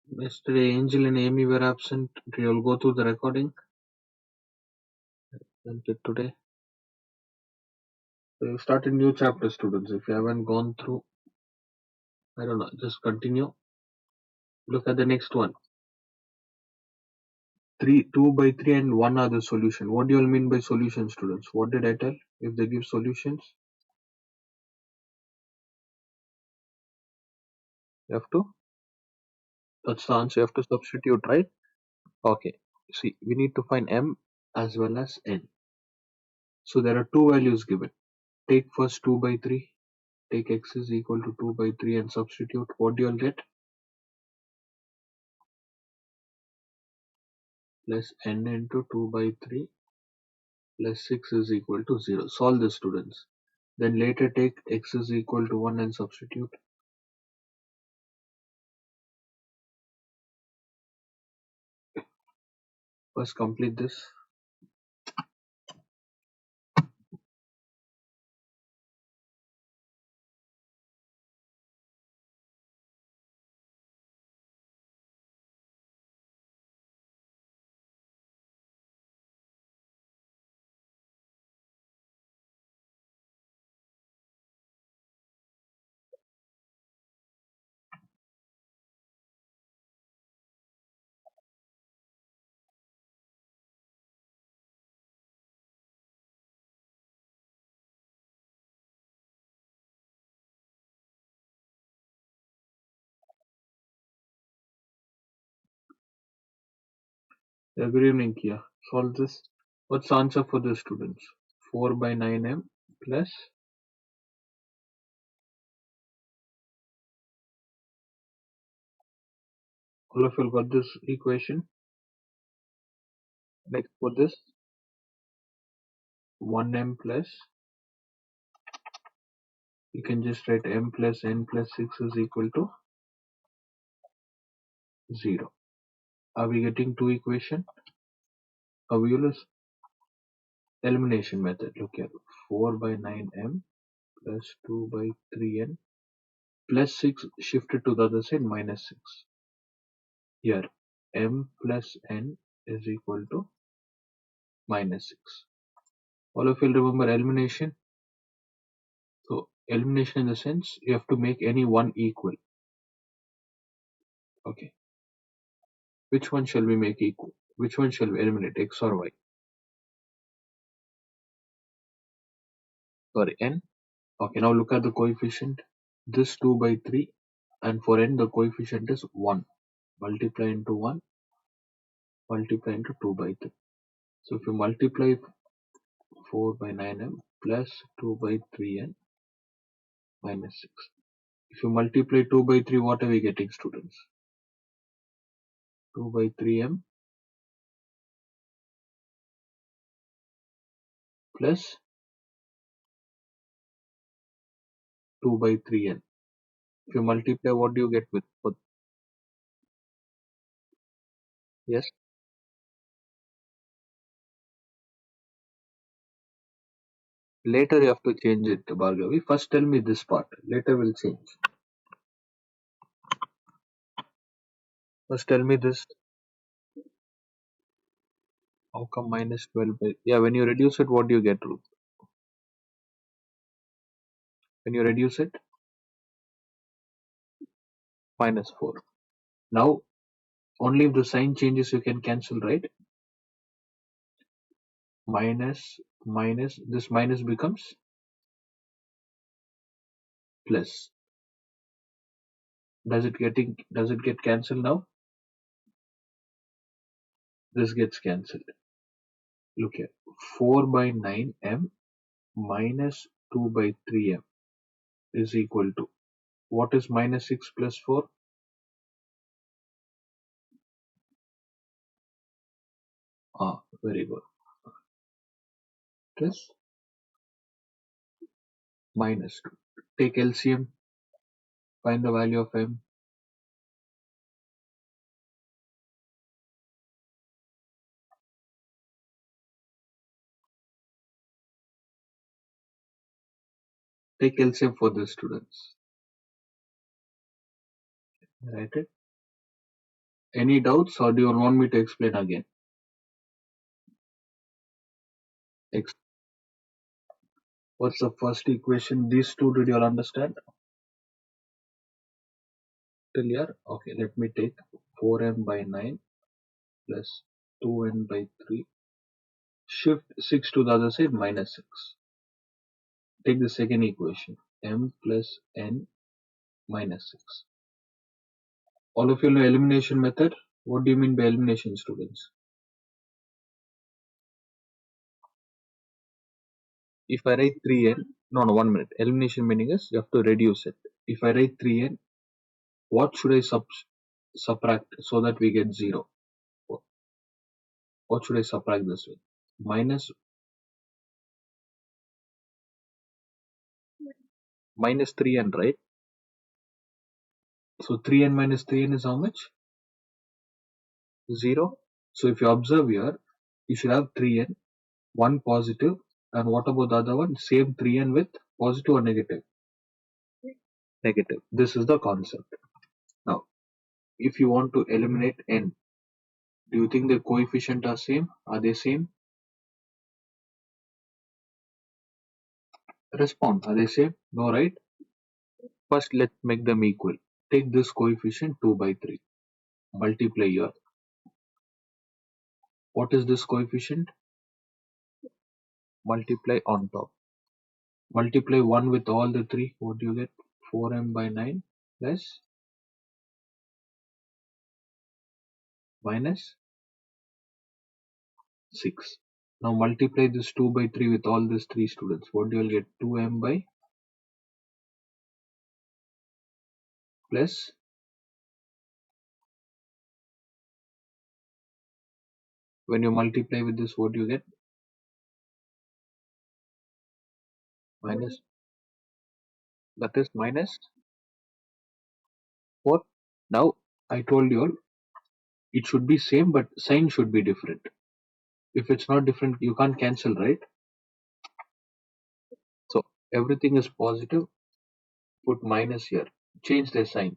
Yesterday, Angel and Amy were absent. Do you all go through the recording? Until today. So you start a new chapter, students. If you haven't gone through, I don't know, just continue. Look at the next one. 2 by 3 and 1 are the solution. What do you all mean by solution, students? What did I tell? If they give solutions, you have to, that's the answer. You have to substitute, right? Okay. See, we need to find m as well as n. So there are two values given. Take first 2 by 3. Take x is equal to 2 by 3 and substitute. What do you all get? Plus n into 2 by 3 plus 6 is equal to 0. Solve this, students. Then later take x is equal to 1 and substitute. First complete this. Yeah, good evening, Kia. Solve this. What's the answer for this, students? 4 by 9m plus, all of you got this equation. Next for this, 1m plus, you can just write m plus n plus 6 is equal to 0. Are we getting two equation? Now we use elimination method. Look here, 4 by 9m plus 2 by 3n plus 6 shifted to the other side minus 6. Here m plus n is equal to minus 6. All of you remember elimination. So elimination in the sense you have to make any one equal. Okay. Which one shall we make equal? Which one shall we eliminate, x or y? Sorry, n. Okay, now look at the coefficient. This 2 by 3 and for n the coefficient is 1. Multiply into 1, multiply into 2 by 3. So if you multiply 4 by 9m plus 2 by 3n minus 6. If you multiply 2 by 3, what are we getting, students? 2 by 3m plus 2 by 3n. If you multiply, what do you get with? Yes. Later you have to change it, Bhargavi. First tell me this part. Later we'll change. First tell me this. How come minus 12 by... Yeah, when you reduce it, what do you get, Ruth? When you reduce it, minus 4. Now, only if the sign changes you can cancel, right? Minus, minus, this minus becomes plus. Does it get cancelled now? This gets cancelled. Look here. 4 by 9m minus 2 by 3m is equal to, what is minus 6 plus 4? Very good. Plus minus 2. Take LCM, find the value of m. Take LCM for the students. Write it. Any doubts, or do you want me to explain again? Ex- What's the first equation? These two, did you all understand? Till here? Okay, let me take 4m by 9 plus 2n by 3. Shift 6 to the other side, minus 6. Take the second equation, m plus n minus 6. All of you know elimination method. What do you mean by elimination, students? If I write 3n, no, 1 minute. Elimination meaning is you have to reduce it. If I write 3n, what should I subtract so that we get 0? What should I subtract this with? Minus 3n, right? So 3n minus 3n is how much? 0. So if you observe here, you should have 3n, one positive, and what about the other one? Same 3n with positive or negative? Negative. This is the concept. Now, if you want to eliminate n, do you think the coefficient are same? Are they same? Respond. Are they same? No, right? First, let's make them equal. Take this coefficient 2 by 3. Multiply here. What is this coefficient? Multiply on top. Multiply 1 with all the 3. What do you get? 4m by 9 plus minus 6. Now multiply this 2 by 3 with all these 3 students. What do you get? 2m by plus, when you multiply with this, what do you get? Minus, that is minus 4. Now I told you all it should be same, but sign should be different. If it's not different, you can't cancel, right? So everything is positive, put minus here. Change the sign.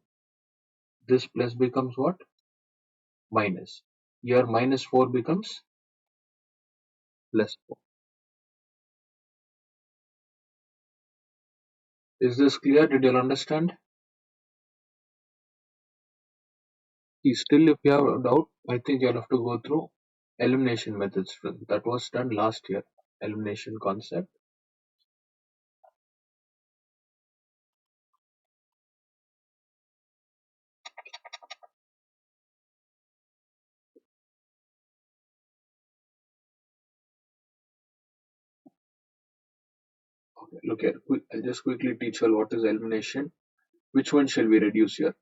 This plus becomes what? Minus. Here minus 4 becomes plus 4. Is this clear? Did you understand? Still, if you have a doubt, I think you'll have to go through elimination methods. That was done last year. Elimination concept. Okay, look here. I'll just quickly teach you all what is elimination. Which one shall we reduce here?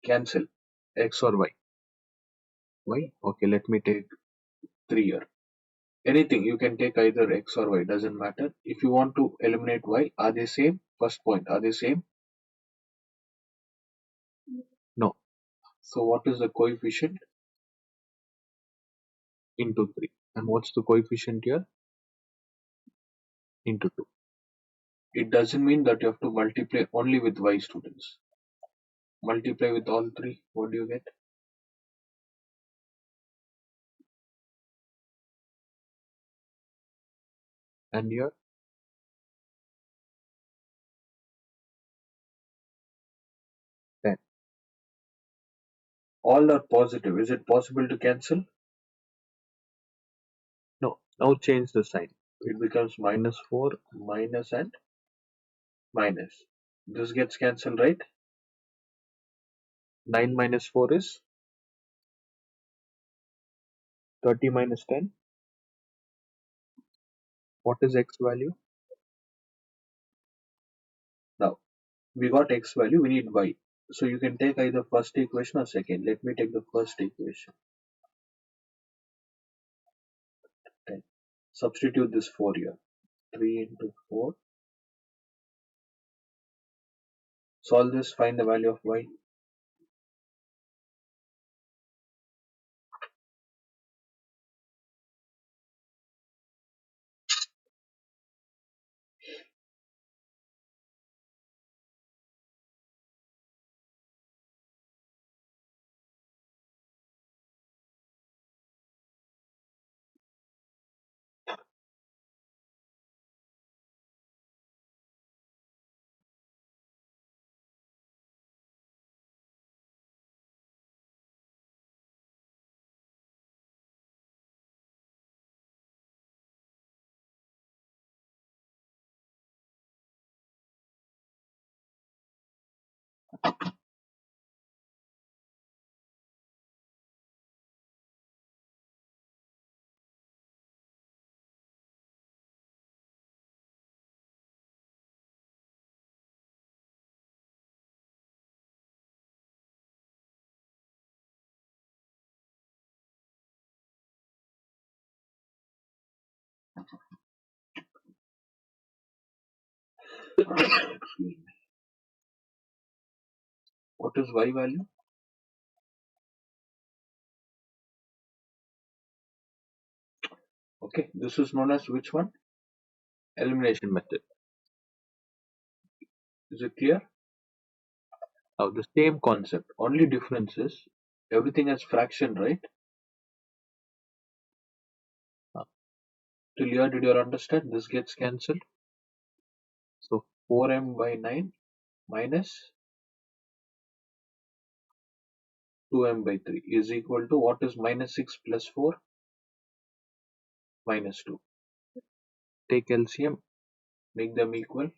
Cancel. X or Y? Y? Okay, let me take 3 here. Anything, you can take either X or Y, doesn't matter. If you want to eliminate Y, are they same? First point, are they same? No. So what is the coefficient? Into 3. And what's the coefficient here? Into 2. It doesn't mean that you have to multiply only with Y, students. Multiply with all 3. What do you get? And here 10. All are positive. Is it possible to cancel? No. Now change the sign. It becomes minus 4, minus and minus. This gets cancelled, right? 9 minus 4 is 30 minus 10. What is x value? Now, we got x value, we need y. So you can take either first equation or second. Let me take the first equation. 10. Substitute this 4 here. 3 into 4. Solve this, find the value of y. Excuse me. What is y value? Okay, this is known as which one? Elimination method. Is it clear? Now the same concept. Only difference is everything has fraction, right? Uh, Till here, did you understand? This gets cancelled. So 4m by 9 minus 2m by 3 is equal to what is minus 6 plus 4? Minus 2. Take LCM, make them equal,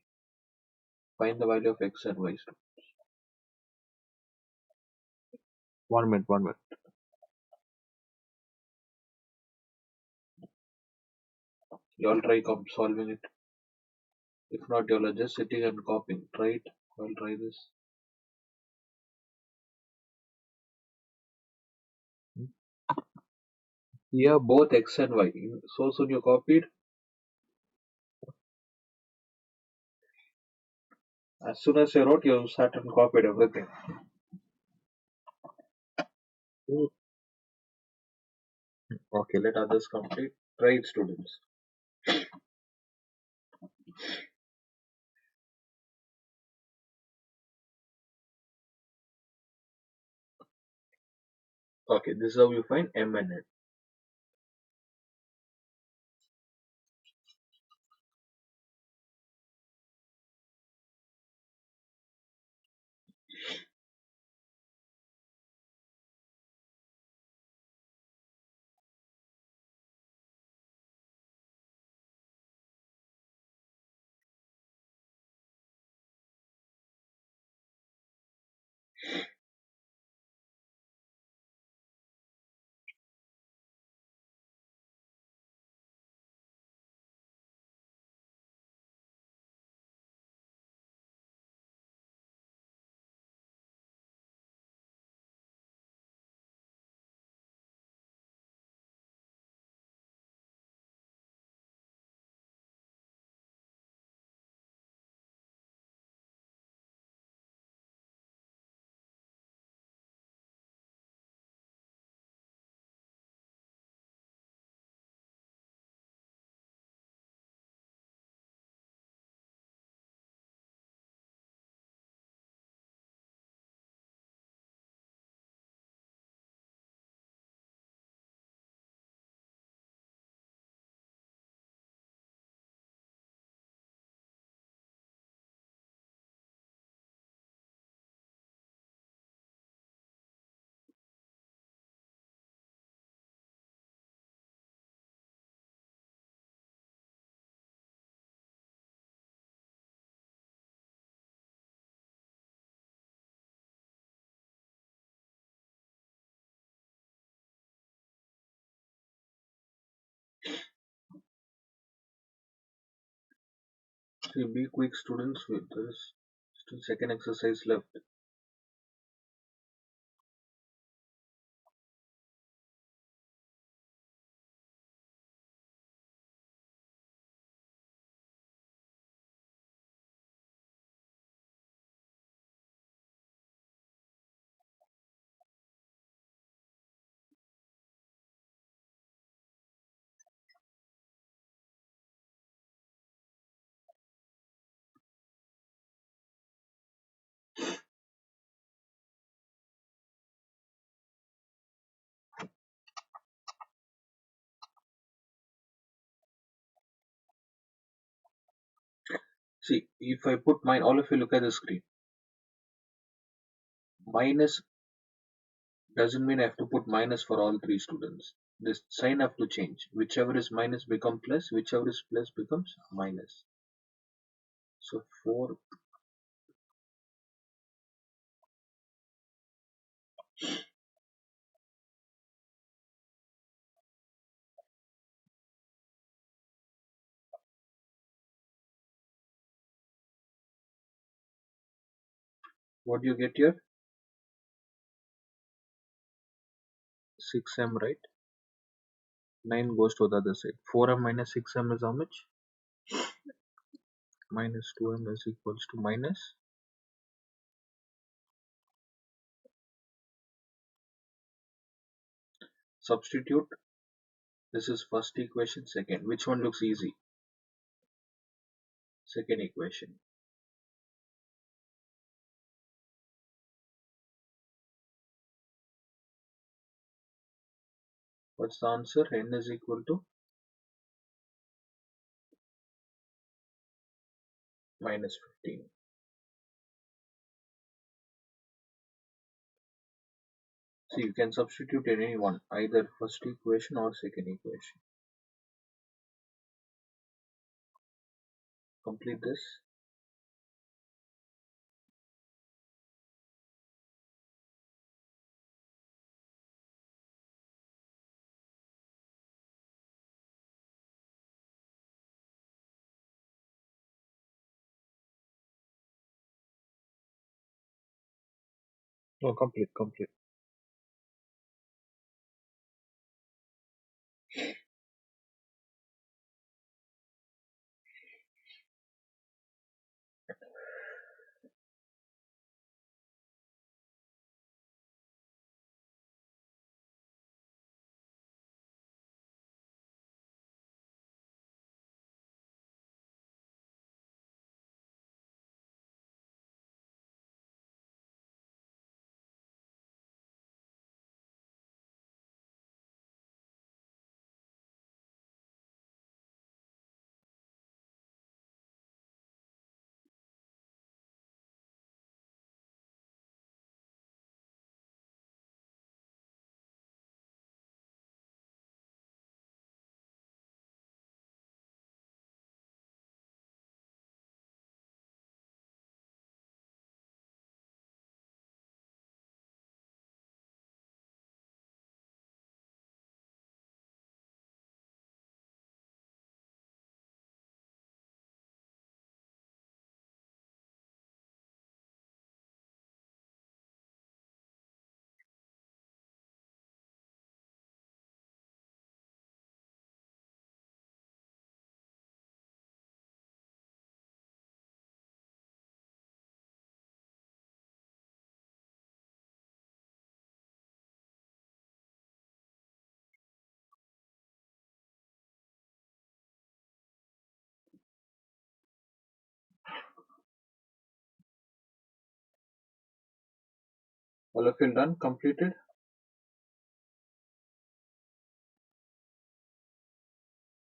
find the value of x and y. One minute, one minute. You all try solving it. If not, you all are just sitting and copying. Try it. I'll try this. Here, both x and y. So soon you copied. As soon as you wrote, you sat and copied everything. Okay, let others complete. Try it, students. Okay, this is how you find m and n. See, be quick, students. There is still second exercise left. See, if I put mine, all of you look at the screen. Minus doesn't mean I have to put minus for all three students. This sign have to change. Whichever is minus become plus, whichever is plus becomes minus. So 4 What do you get here? 6m, right? 9 goes to the other side. 4m minus 6m is how much? Minus 2m is equals to minus. Substitute. This is first equation. Second. Which one looks easy? Second equation. What's the answer? N is equal to minus 15. So you can substitute in any one, either first equation or second equation. Complete this. No, complete, complete. All of you done? Completed?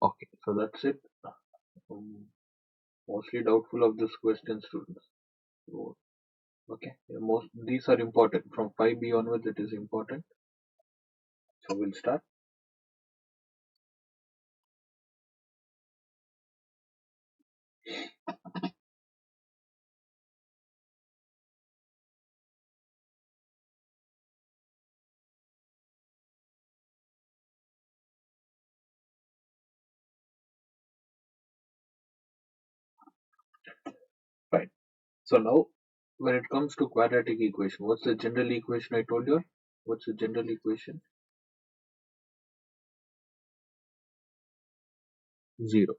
Okay, so that's it. Um, Mostly doubtful of this question, students. So, okay, yeah, most these are important. From 5B onwards, it is important. So we'll start. Fine. So now, when it comes to quadratic equation, what's the general equation I told you? What's the general equation? 0.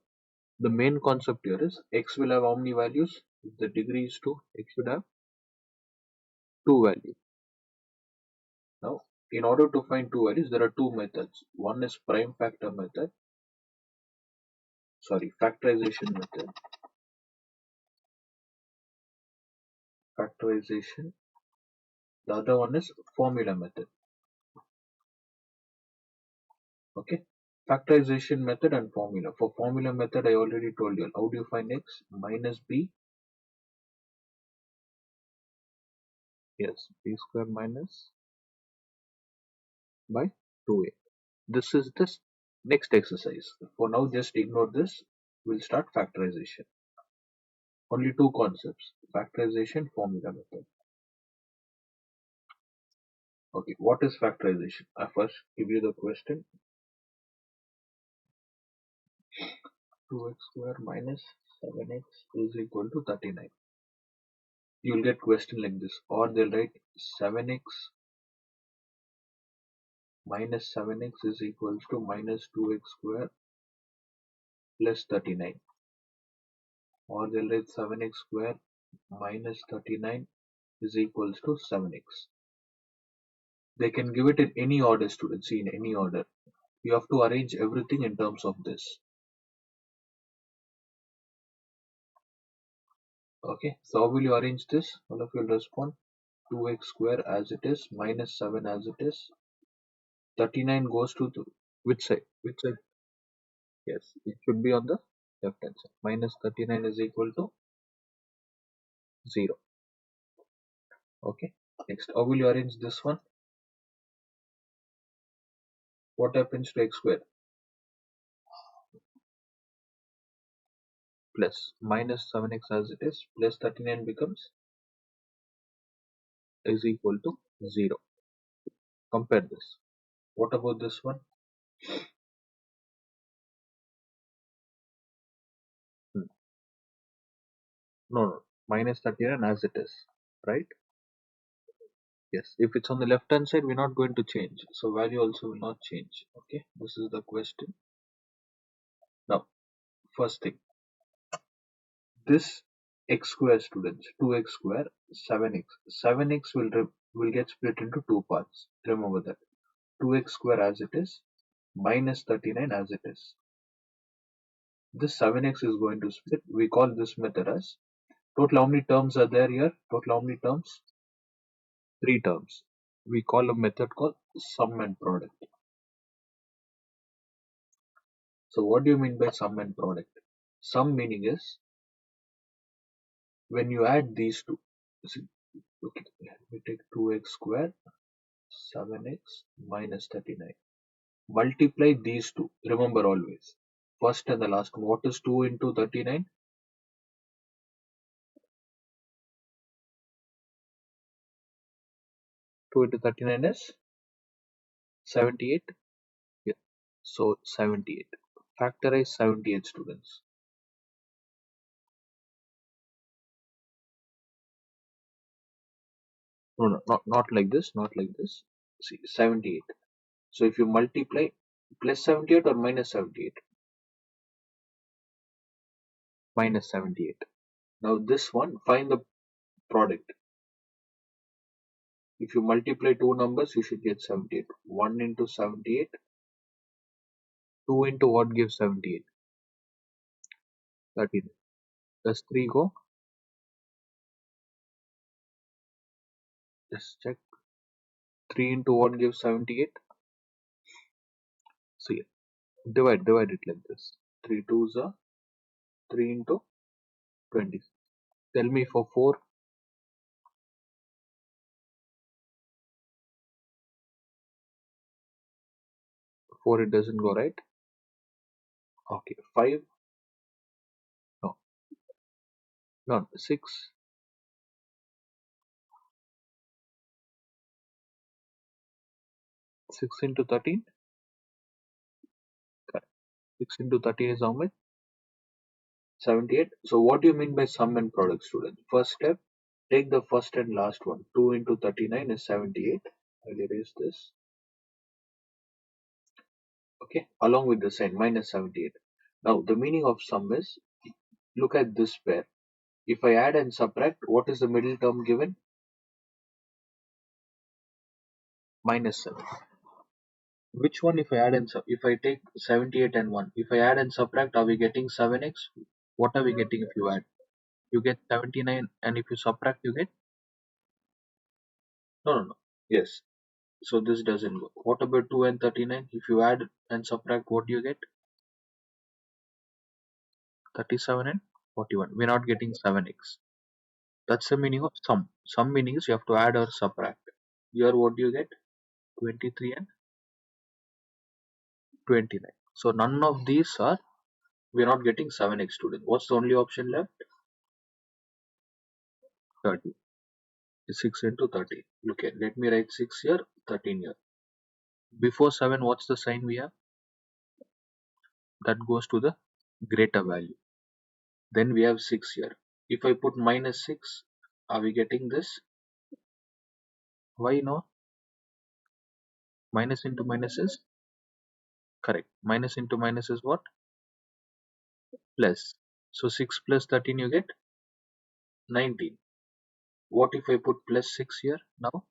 The main concept here is x will have how many values? If the degree is 2, x should have 2 values. Now, in order to find 2 values, there are two methods. One is prime factor method, sorry, factorization method. Factorization. The other one is formula method. Okay. Factorization method and formula. For formula method, I already told you. How do you find x? Minus b. Yes, b square minus by 2a. This is this next exercise. For now, just ignore this. We'll start factorization. Only two concepts: factorization, formula method. Okay, what is factorization? I first give you the question. 2x square minus 7x is equal to 39. you'll get question like this, or they'll write 7x minus 7x is equals to minus 2x square plus 39, or they'll write 7x square minus 39 is equals to 7x. They can give it in any order, students. See, in any order. You have to arrange everything in terms of this. Okay, so how will you arrange this? All of you will respond 2x square as it is minus 7 as it is. 39 goes to the which side? Which side? Yes, it should be on the left hand side. Minus 39 is equal to 0. Okay, next, how will you arrange this one? What happens to x square? Plus minus 7x as it is plus 39 becomes is equal to 0. Compare this. What about this one? Hmm. No, minus 39 as it is, right? Yes, if it's on the left hand side, we're not going to change. So value also will not change. Okay, this is the question. Now, first thing, this x square, students, 2x square, 7x. 7x will get split into two parts. Remember that. 2x square as it is, minus 39 as it is. This 7x is going to split. We call this method as total. How many terms are there here? Total how many terms? 3 terms. We call a method called sum and product. So what do you mean by sum and product? Sum meaning is when you add these two. See, okay, we take 2x square 7x minus 39. Multiply these two. Remember always. First and the last one. What is 2 into 39? 2 into 39 is 78. Yeah. So 78. Factorize 78, students. No, no, not like this. Not like this. See, 78. So if you multiply plus 78 or minus 78? Minus 78. Now this one, find the product. If you multiply two numbers, you should get 78. 1 into 78. 2 into what gives 78? 13. Does 3 go? Just check. 3 into what gives 78? See, divide it like this. 3 twos are 3 into 20. Tell me for 4. 4 it doesn't go, right? Okay. 5. No. No. 6. 6 into 13. Correct. 6 into 13 is how much? 78. So what do you mean by sum and product, student? First step, take the first and last one. 2 into 39 is 78. I'll erase this. Okay, along with the sign minus 78. Now the meaning of sum is, look at this pair. If I add and subtract, what is the middle term given? Minus 7. Which one if I add and if I take 78 and 1, if I add and subtract, are we getting 7x? What are we getting if you add? You get 79, and if you subtract, you get? No, no, no. Yes. So this doesn't go. What about 2 and 39? If you add and subtract, what do you get? 37 and 41. We're not getting 7x. That's the meaning of sum. Sum meaning is you have to add or subtract. Here what do you get? 23 and 29. So none of these are, we're not getting 7x, student. What's the only option left? 30. 6 into 30. Look at, let me write 6 here, 13 here. Before 7, what's the sign we have? That goes to the greater value. Then we have 6 here. If I put minus 6, Are we getting this? Why no? Minus into minus is correct. Minus into minus is what? Plus. So 6 plus 13 you get 19. What if I put plus 6 here now?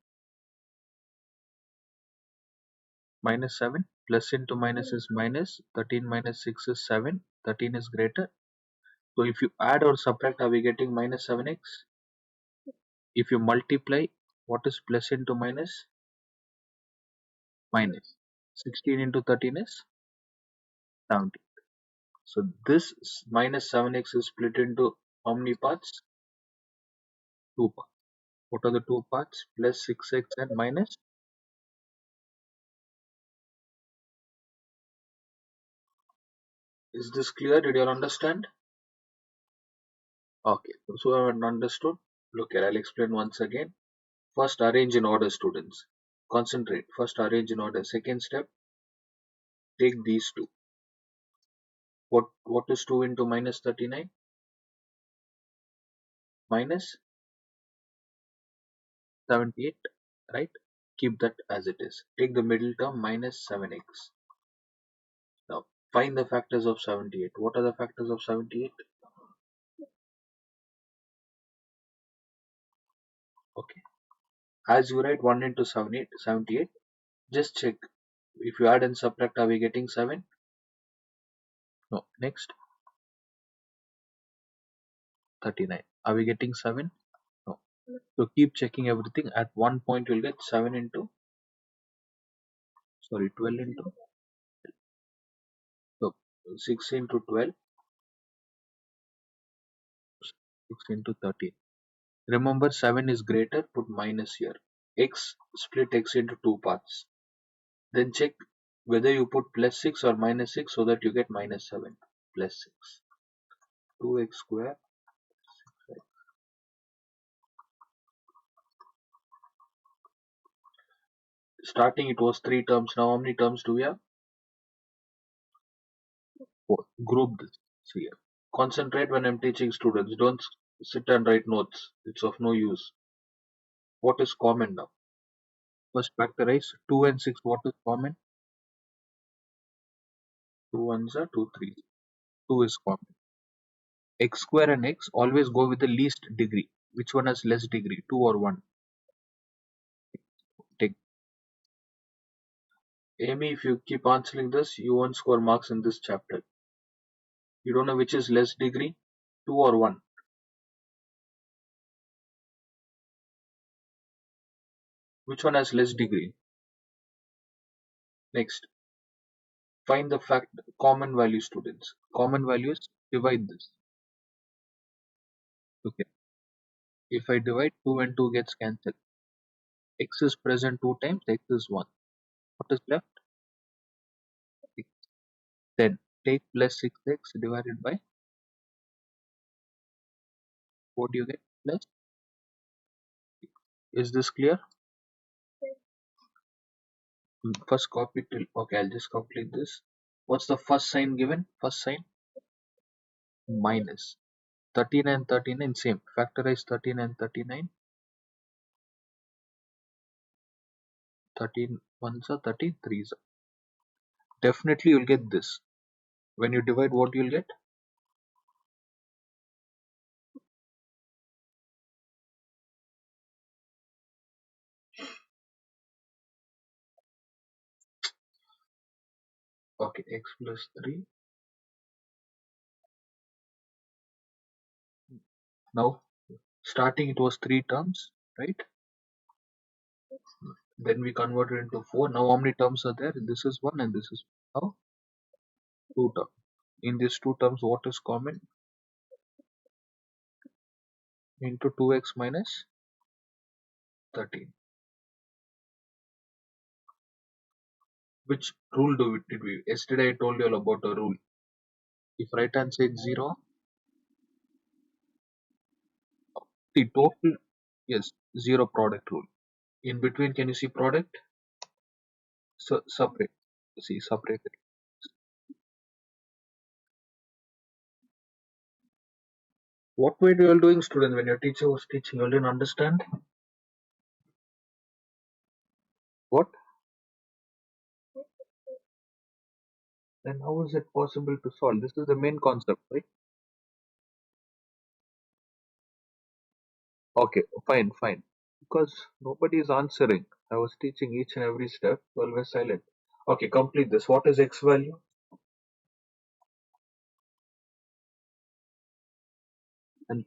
Minus 7. Plus into minus is minus. 13 minus 6 is 7. 13 is greater. So if you add or subtract, are we getting minus 7x? If you multiply, what is plus into minus? Minus. 16 into 13 is 70. So this minus 7x is split into how many parts? Two parts. What are the two parts? Plus 6x and minus. Is this clear? Did you all understand? Okay. So I haven't understood. Look here, I'll explain once again. First, arrange in order, students. Concentrate. First, arrange in order. Second step, take these two. What is 2 into minus 39? Minus 78, right? Keep that as it is. Take the middle term minus 7x. Now, find the factors of 78. What are the factors of 78? Okay. As you write 1 into 78, just check. If you add and subtract, are we getting 7? No. Next, 39. Are we getting 7? No. So keep checking everything. At one point, you'll get 7 into, sorry, 12 into, so 6 into 12, 6 into 13. Remember, 7 is greater, put minus here. X, split x into two parts. Then check whether you put plus 6 or minus 6 so that you get minus 7. Plus 6. 2x square. Starting it was 3 terms. Now how many terms do we have? 4. Group this here. Concentrate when I'm teaching students. Don't sit and write notes. It's of no use. What is common now? First factorize 2 and 6. What is common? 2 ones are 2 3s. 2 is common. X square and x always go with the least degree. Which one has less degree? 2 or 1? Take Amy, if you keep answering this, you won't score marks in this chapter. You don't know which is less degree? 2 or 1? Which one has less degree? Next, find the common value, students. Common values, divide this. Okay. If I divide, 2 and 2 gets cancelled. X is present 2 times, x is 1. What is left? 6. Then take plus 6x divided by, what do you get? Plus. Is this clear? First copy till, okay, I'll just complete this. What's the first sign given? First sign minus. 13 and 39 same. Factorize 13 and 39. 13 ones are 33s. Definitely you'll get this. When you divide, what you'll get? Okay, x plus 3. Now, starting it was 3 terms, right? Then we converted into 4. Now how many terms are there? This is 1 and this is now 2 terms. In these 2 terms, what is common? Into 2x minus 13. Which rule did we? Yesterday I told you all about a rule. If right hand side 0, the total, yes, 0 product rule. In between, can you see product? So separate. See, separated. What were you all doing, students, when your teacher was teaching? You all didn't understand? What? Then how is it possible to solve? This is the main concept, right? Okay, fine, fine. Because nobody is answering. I was teaching each and every step, always silent. Okay, complete this. What is x value? And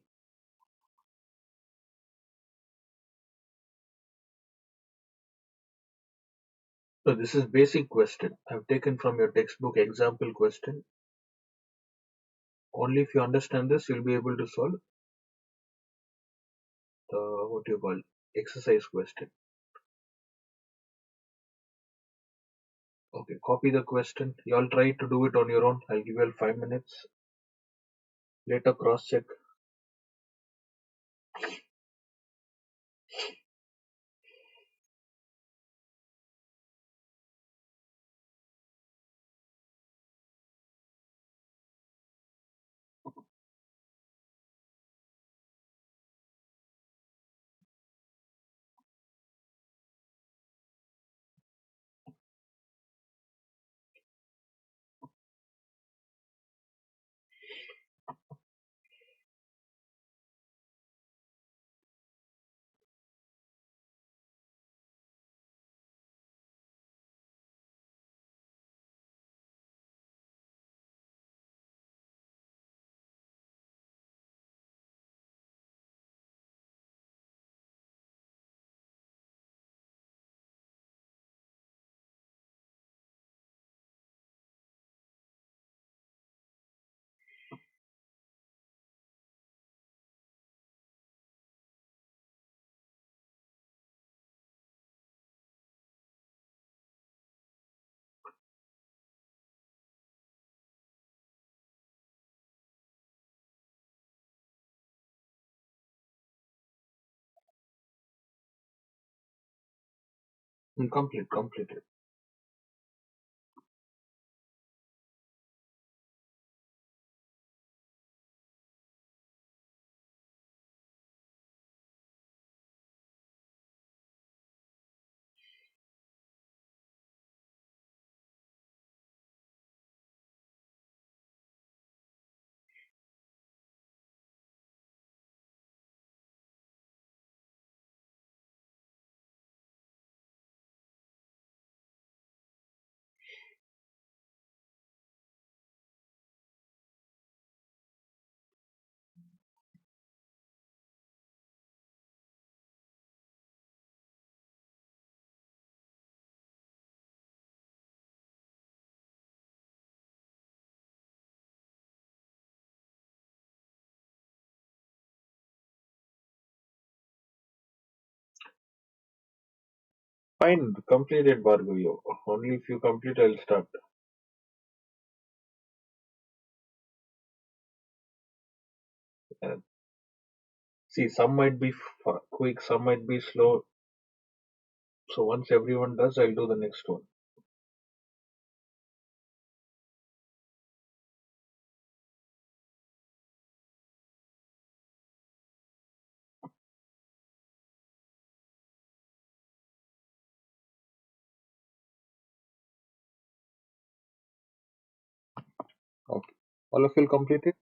so this is basic question. I've taken from your textbook example question. Only if you understand this, you'll be able to solve the what you call exercise question. Okay, copy the question. You all try to do it on your own. I'll give you all 5 minutes. Later cross check. Complete, completed. Fine, completed, Bhargav. Only if you complete, I'll start. Uh, See, some might be quick, some might be slow. So once everyone does, I'll do the next one. Okay. All of you completed?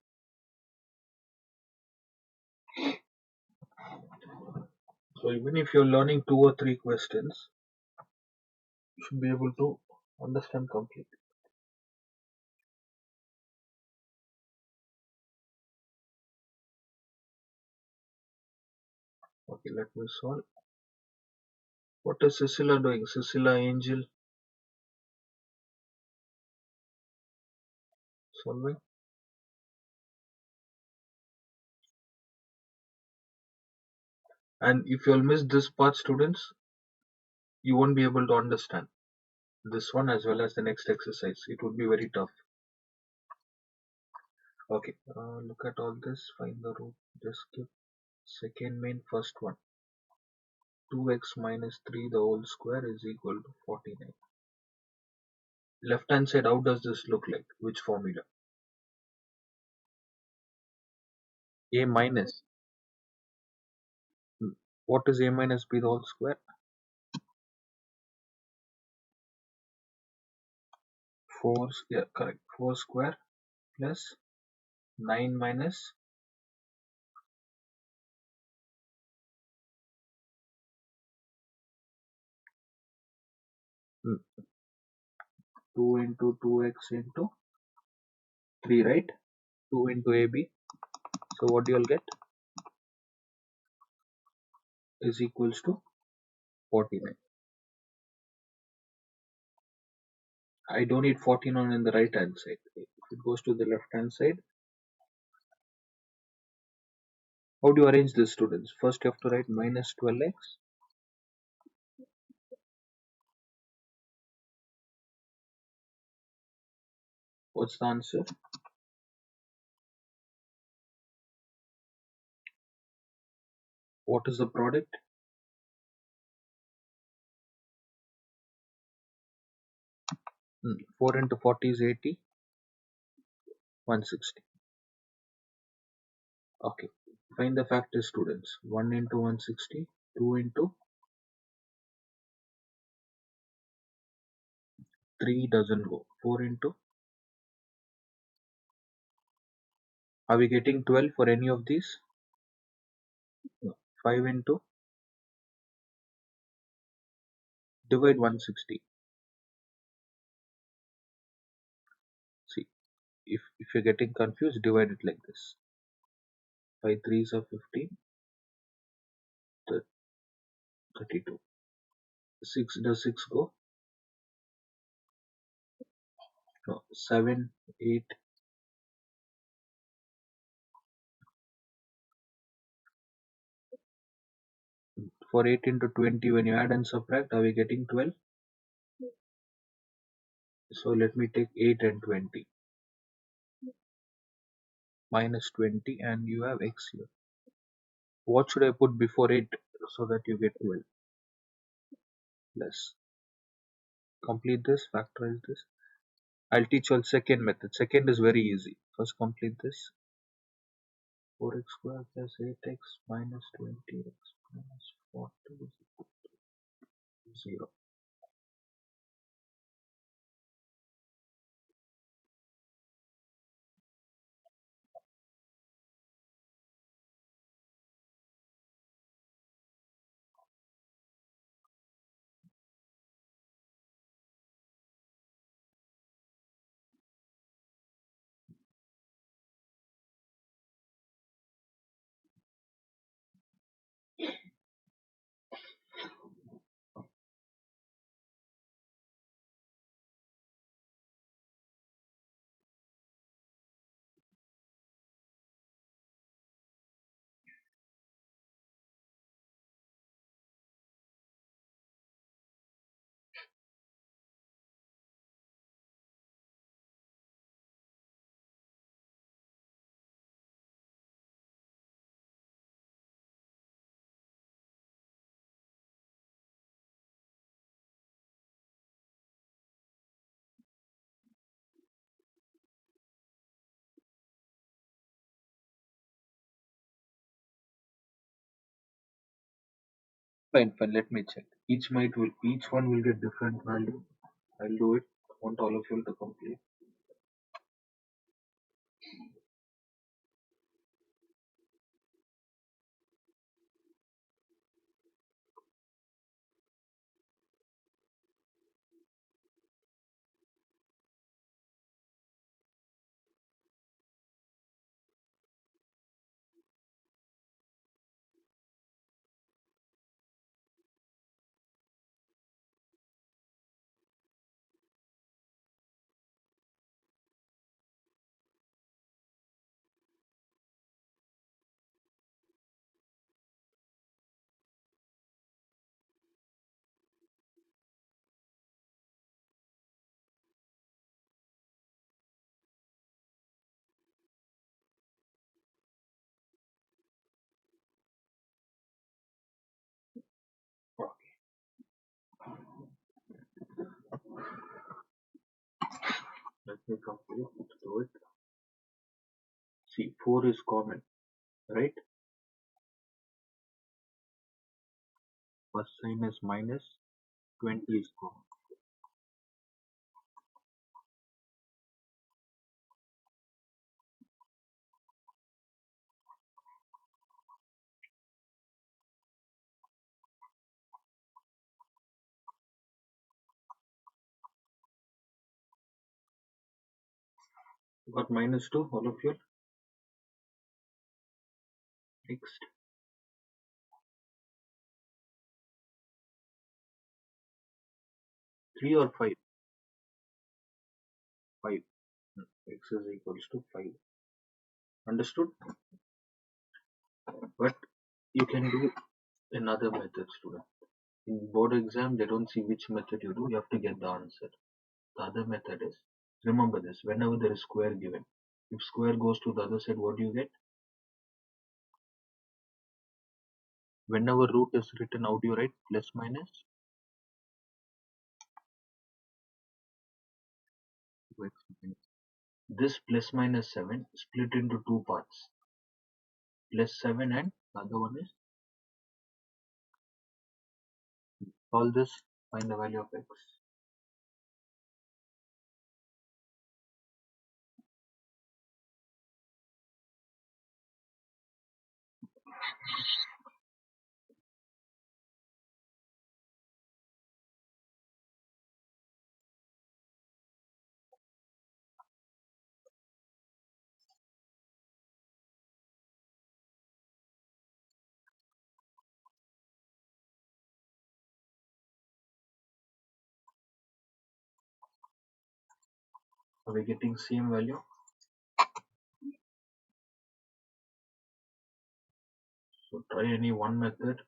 So even if you're learning two or three questions, you should be able to understand completely. Okay, let me solve. What is Cecilia doing? Cecilia Angel solving. And if you'll miss this part, students, you won't be able to understand this one as well as the next exercise. It would be very tough. Okay, look at all this. Find the root. Just skip second main first one. 2x minus 3 the whole square is equal to 49. Left hand side, how does this look like? Which formula? A minus. What is A minus B the whole square? 4, yeah, correct. 4 square plus 9 minus 2 into 2x into 3, right? 2 into AB. So what you'll get is equals to 49. I don't need 49 in the right hand side. If it goes to the left hand side, how do you arrange this, students? First you have to write minus 12x. What's the answer? What is the product? 4 into 40 is 80, 160. Okay. Find the factors, students. 1 into 160, 2 into 3 doesn't go. 4 into, are we getting 12 for any of these? No. 5 into, divide 160. See, if you're getting confused, divide it like this. 5 threes are 15, 32. 6, does 6 go? No. 7, 8. For 8 into 20, when you add and subtract, are we getting 12? So let me take 8 and 20. Minus 20, and you have x here. What should I put before 8 so that you get 12? Plus. Complete this, factorize this. I'll teach you all second method. Second is very easy. First complete this. 4x squared plus 8x minus 20x minus 40 is equal to 0. Fine, fine. Let me check. Each one will get different value. I'll do it. I want all of you to complete. Okay. Let me complete. Do it. See, 4 is common. right? First sign is minus 20 is common. Got minus 2, all of you? Next, 3 or 5? 5. X is equals to 5. Understood? But you can do another method, student. In board exam, they don't see which method you do, you have to get the answer. The other method is, remember this, whenever there is square given, if square goes to the other side, what do you get? Whenever root is written, how do you write? Plus minus 2x minus. This plus minus 7 split into two parts. Plus 7 and the other one is, solve this, find the value of x. Are we getting same value? So try any one method.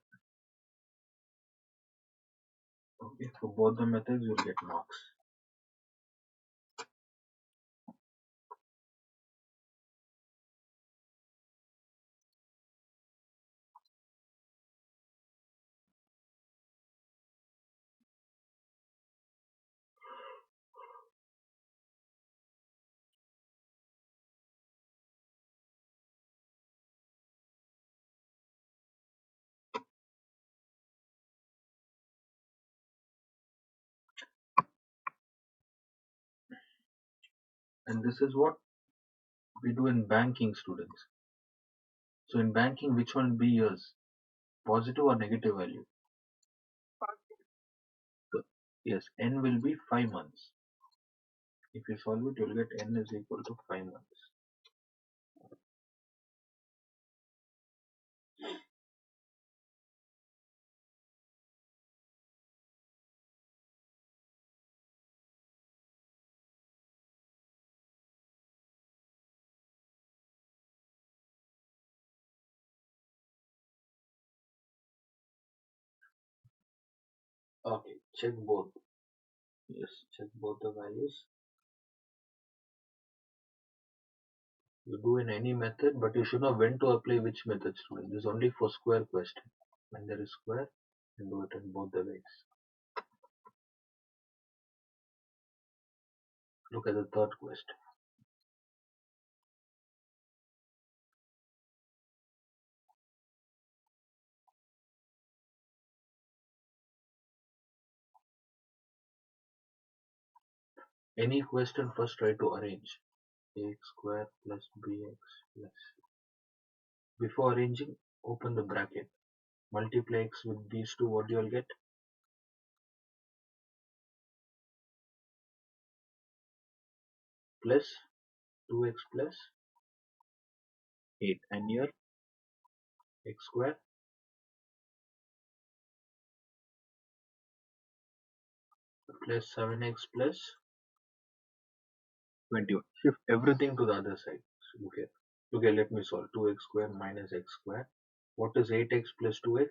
Okay, for both the methods you'll get marks. And this is what we do in banking, students. So in banking, which one will be yours? Positive or negative value? So, yes, n will be 5 months. If you solve it, you'll get n is equal to 5 months. Okay, check both. Yes, check both the values. You do in any method, but you should know when to apply which method, student. This is only for square question. When there is square, you do it in both the ways. Look at the third question. Any question, first try to arrange ax square plus bx plus. Before arranging, open the bracket. Multiply x with these two, what you will get? Plus 2x plus 8. And here, x square plus 7x plus 21. Shift everything to the other side. So, okay, let me solve. 2x square minus x square. What is 8x plus 2x?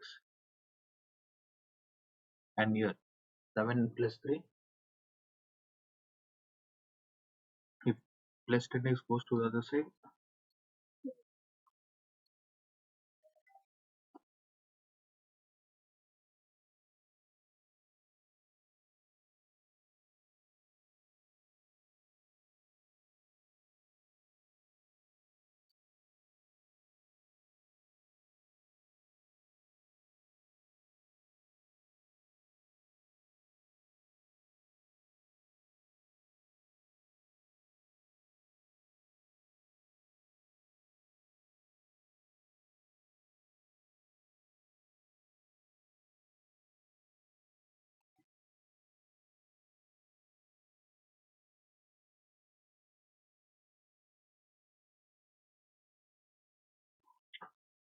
And here, 7 plus 3. If plus 10x goes to the other side,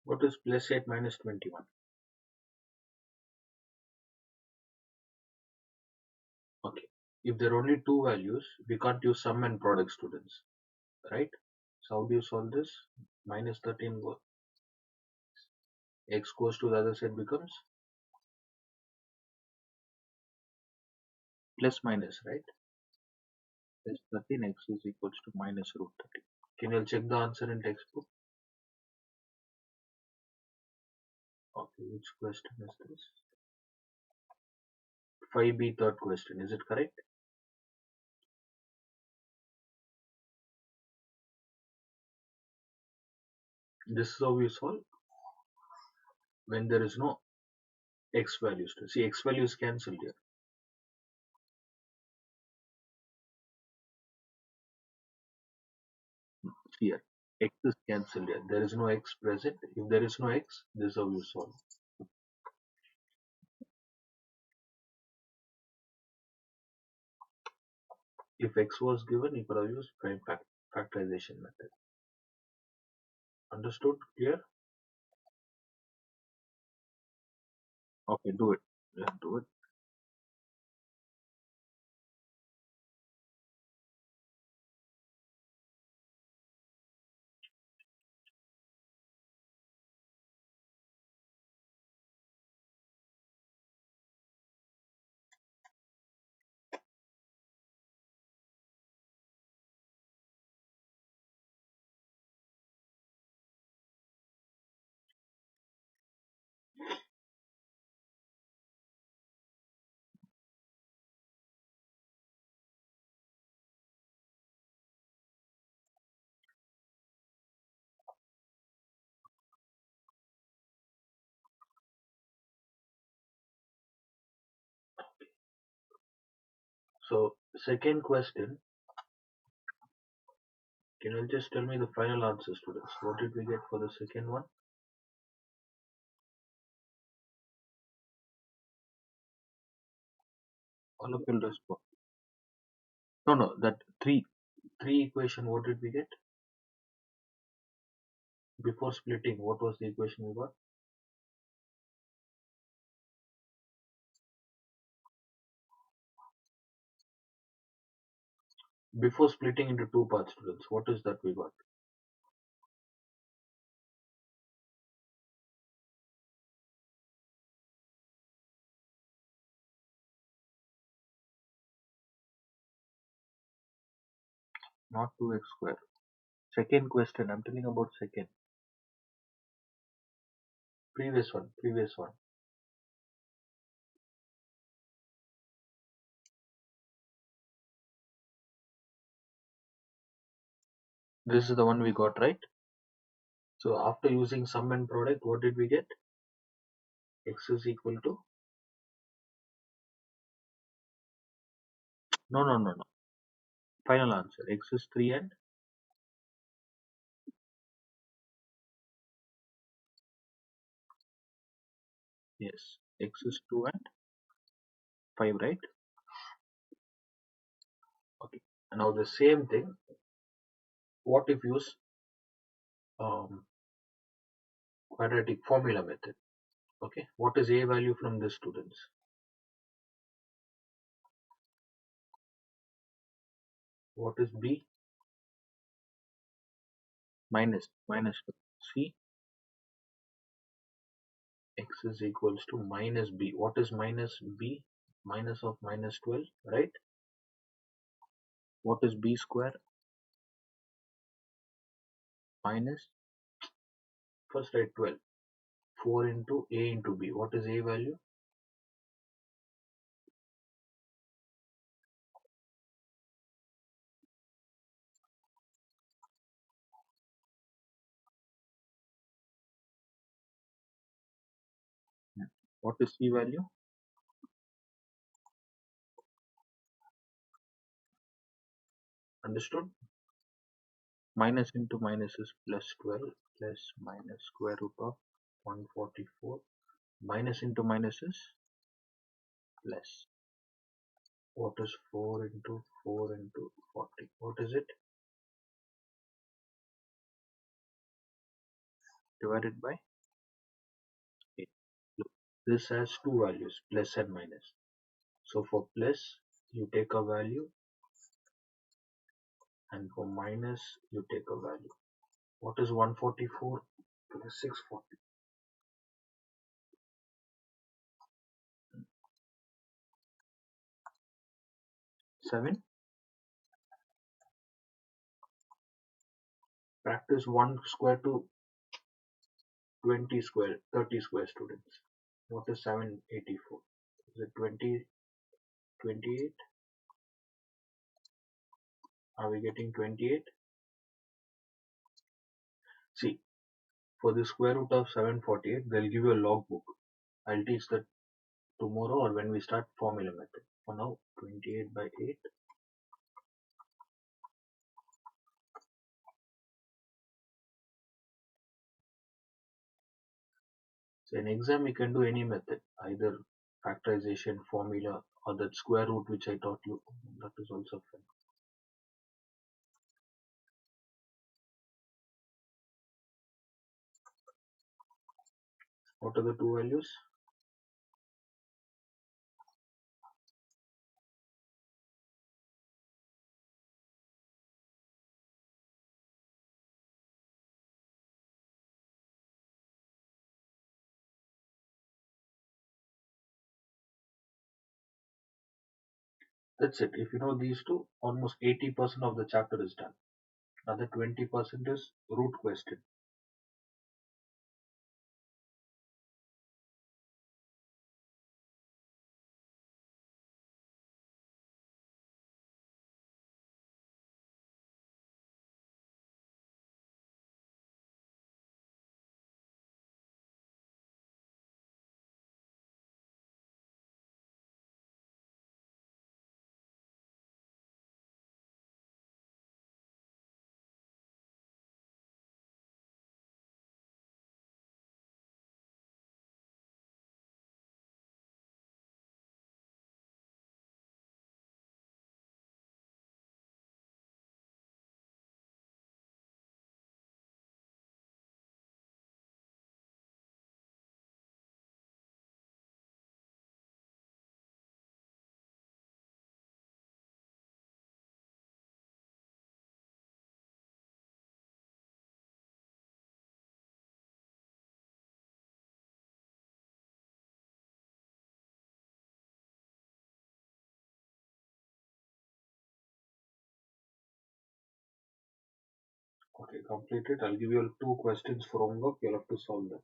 What is plus 8 minus 21? Okay. If there are only two values, we can't use sum and product, students, right? So how do you solve this? Minus 13 x goes to the other side becomes plus minus, right? Plus 13 x is equals to minus root 13. Can you check the answer in textbook? Okay, which question is this? 5b, third question. Is it correct? This is how we solve when there is no x values. See, x values cancelled here. Here, x is cancelled here. There is no x present. If there is no x, this is how you solve. If x was given, you could have used prime factorization method. Understood? Clear? Okay, do it. Yeah, do it. So, second question. Can you just tell me the final answer, students? What did we get for the second one? All of you respond. No, that three equation. What did we get before splitting? What was the equation we got? Before splitting into two parts, students. What is that we got? Not 2x square. Second question. I'm telling about second. Previous one. Previous one. This is the one we got, right? So after using sum and product, what did we get? X is equal to, no. Final answer. X is 3 and yes. X is 2 and 5, right? Okay. And now the same thing. What if use um, quadratic formula method? Okay. What is A value from the students? What is B? Minus C. X is equals to minus B. What is minus B? Minus of minus 12, right? What is B square? Minus, first write 12. 4 into A into B. What is A value? What is C value? Understood? Minus into minus is plus 12 plus minus square root of 144. Minus into minus is plus. What is 4 into 4 into 40? What is it? Divided by This has two values, plus and minus. So for plus, you take a value, and for minus, you take a value. What is 144 plus 640? 7. Practice 1 square to 20 square, 30 square students. What is 784? Is it 20, 28? Are we getting 28? See, for the square root of 748, they'll give you a logbook. I'll teach that tomorrow or when we start formula method. For now, 28 by 8. So in exam, you can do any method, either factorization, formula, or that square root which I taught you. That is also fine. What are the two values? That's it. If you know these two, almost 80% of the chapter is done. Another 20% is root question. Okay, complete it. I'll give you two questions for homework. You'll have to solve them.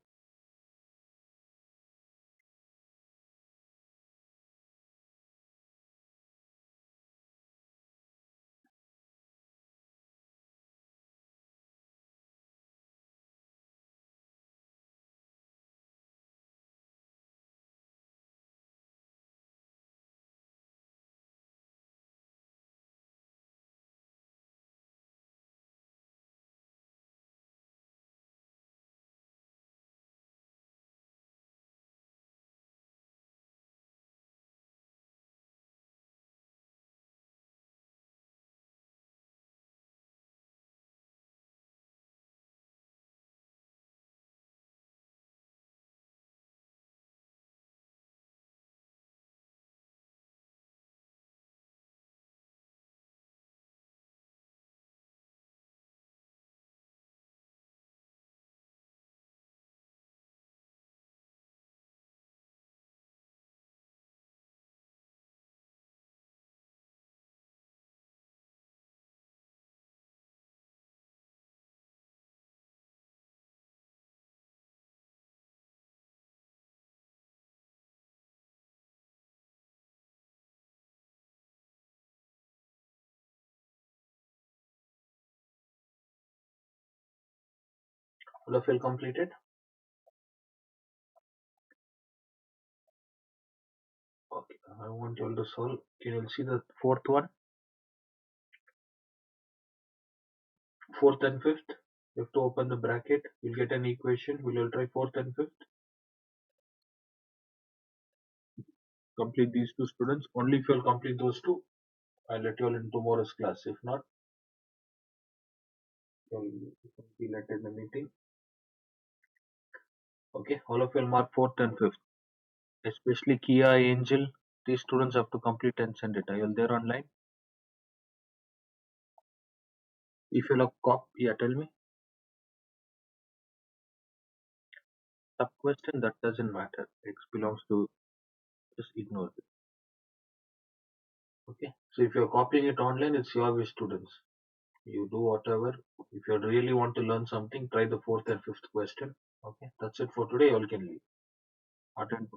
All of you completed? Okay, I want you all to solve. Can you see the fourth one? Fourth and fifth. You have to open the bracket. You'll get an equation. Will you try fourth and fifth? Complete these two students. Only if you'll complete those two, I'll let you all in tomorrow's class. If not, you'll be let in the meeting. Okay, all of you will mark fourth and fifth. especially Kia, Angel. These students have to complete and send it. Are you there online? If you're a cop, yeah, tell me. Sub question that doesn't matter. X belongs to just ignore it. Okay. So if you're copying it online, it's your wish, students. You do whatever. If you really want to learn something, try the fourth and fifth question. Okay. That's it for today. You all can leave. Attend.